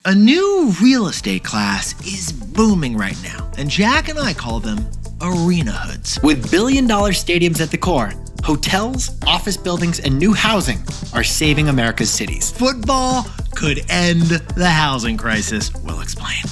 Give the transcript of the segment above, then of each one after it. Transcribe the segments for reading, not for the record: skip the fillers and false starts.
A new real estate class is booming right now, and Jack and I call them arena hoods. With billion-dollar stadiums at the core, hotels, office buildings, and new housing are saving America's cities. Football could end the housing crisis. We'll explain.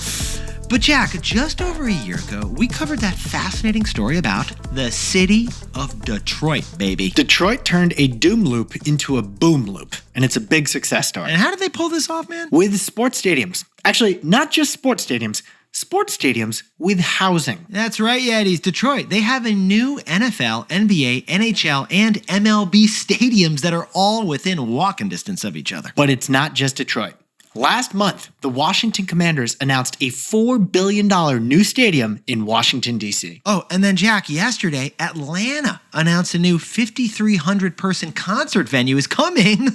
But Jack, just over a year ago, we covered that fascinating story about the city of Detroit, baby. Detroit turned a doom loop into a boom loop, and it's a big success story. And how did they pull this off, man? With sports stadiums. Actually, not just sports stadiums with housing. That's right, Yetis. Detroit, they have a new NFL, NBA, NHL, and MLB stadiums that are all within walking distance of each other. But it's not just Detroit. Last month, the Washington Commanders announced a $4 billion new stadium in Washington, D.C. Oh, and then Jack, yesterday, Atlanta announced a new 5,300-person concert venue is coming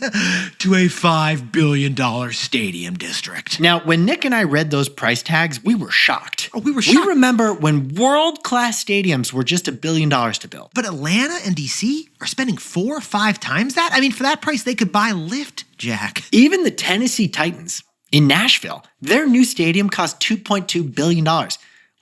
to a $5 billion stadium district. Now, when Nick and I read those price tags, we were shocked. Oh, we were shocked. We remember when world-class stadiums were just $1 billion to build. But Atlanta and D.C. are spending 4 or 5 times that? I mean, for that price, they could buy Lyft, Jack. Even the Tennessee Titans in Nashville, their new stadium cost $2.2 billion,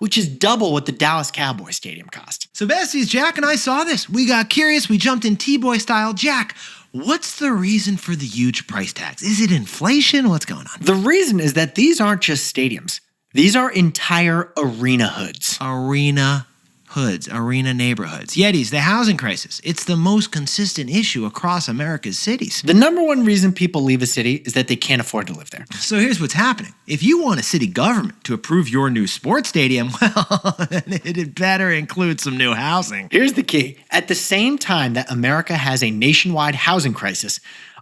which is double what the Dallas Cowboys stadium cost. So besties, Jack and I saw this. We got curious. We jumped in T-Boy style. Jack, what's the reason for the huge price tags? Is it inflation? What's going on? The reason is that these aren't just stadiums. These are entire arena hoods. Arena hoods, arena neighborhoods. Yetis, the housing crisis. It's the most consistent issue across America's cities. The number one reason people leave a city is that they can't afford to live there. So here's what's happening. If you want a city government to approve your new sports stadium, well, then it better include some new housing. Here's the key. At the same time that America has a nationwide housing crisis,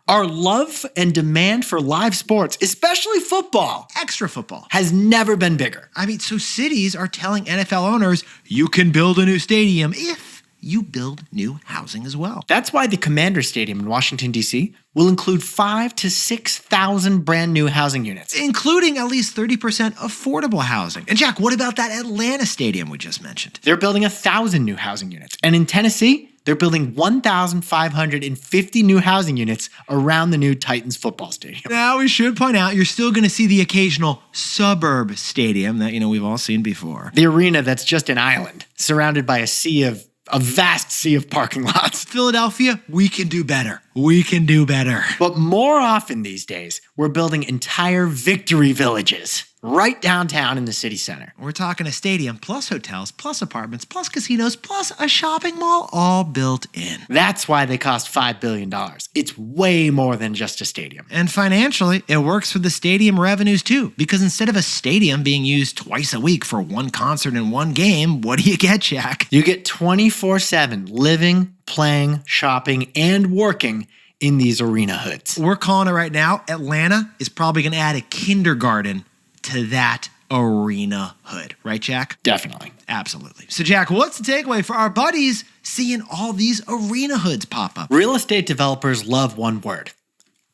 our love and demand for live sports, especially football, Extra football, has never been bigger. I mean, so cities are telling NFL owners, you can build a new stadium if you build new housing as well. That's why the Commander Stadium in Washington, D.C. will include 5,000 to 6,000 brand new housing units, including at least 30% affordable housing. And Jack, what about that Atlanta stadium we just mentioned? They're building 1,000 new housing units. And in Tennessee, they're building 1,550 new housing units around the new Titans football stadium. Now, we should point out you're still going to see the occasional suburb stadium that, we've all seen before. The arena that's just an island, surrounded by a vast sea of parking lots. Philadelphia, we can do better. We can do better. But more often these days, we're building entire victory villages right downtown in the city center. We're talking a stadium plus hotels plus apartments plus casinos plus a shopping mall all built in. That's why they cost $5 billion. It's way more than just a stadium. And financially, it works for the stadium revenues too, because instead of a stadium being used twice a week for one concert and one game, what do you get, Jack? You get 24/7 living, playing, shopping, and working in these arena hoods. We're calling it right now. Atlanta is probably going to add a kindergarten to that arena hood. Right, Jack? Definitely. Absolutely. So, Jack, what's the takeaway for our buddies seeing all these arena hoods pop up? Real estate developers love one word: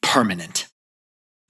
permanent.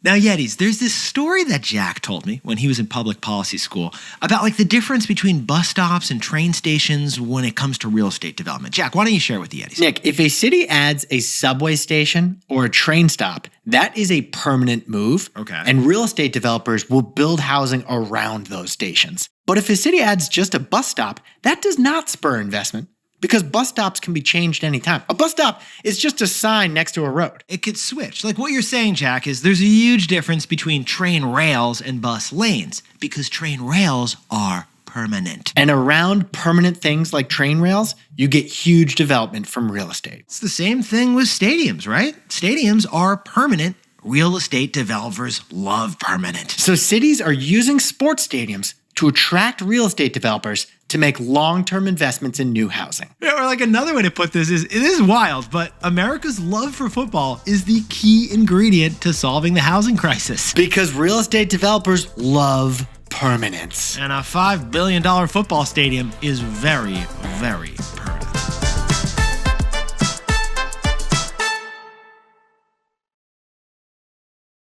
Now, Yetis, there's this story that Jack told me when he was in public policy school about the difference between bus stops and train stations when it comes to real estate development. Jack, why don't you share with the Yetis? Nick, if a city adds a subway station or a train stop, that is a permanent move. Okay. And real estate developers will build housing around those stations. But if a city adds just a bus stop, that does not spur investment, because bus stops can be changed anytime. A bus stop is just a sign next to a road. It could switch. What you're saying, Jack, is there's a huge difference between train rails and bus lanes, because train rails are permanent. And around permanent things like train rails, you get huge development from real estate. It's the same thing with stadiums, right? Stadiums are permanent. Real estate developers love permanent. So cities are using sports stadiums to attract real estate developers to make long-term investments in new housing. Or another way to put this is, it is wild, but America's love for football is the key ingredient to solving the housing crisis. Because real estate developers love permanence. And a $5 billion football stadium is very, very permanent.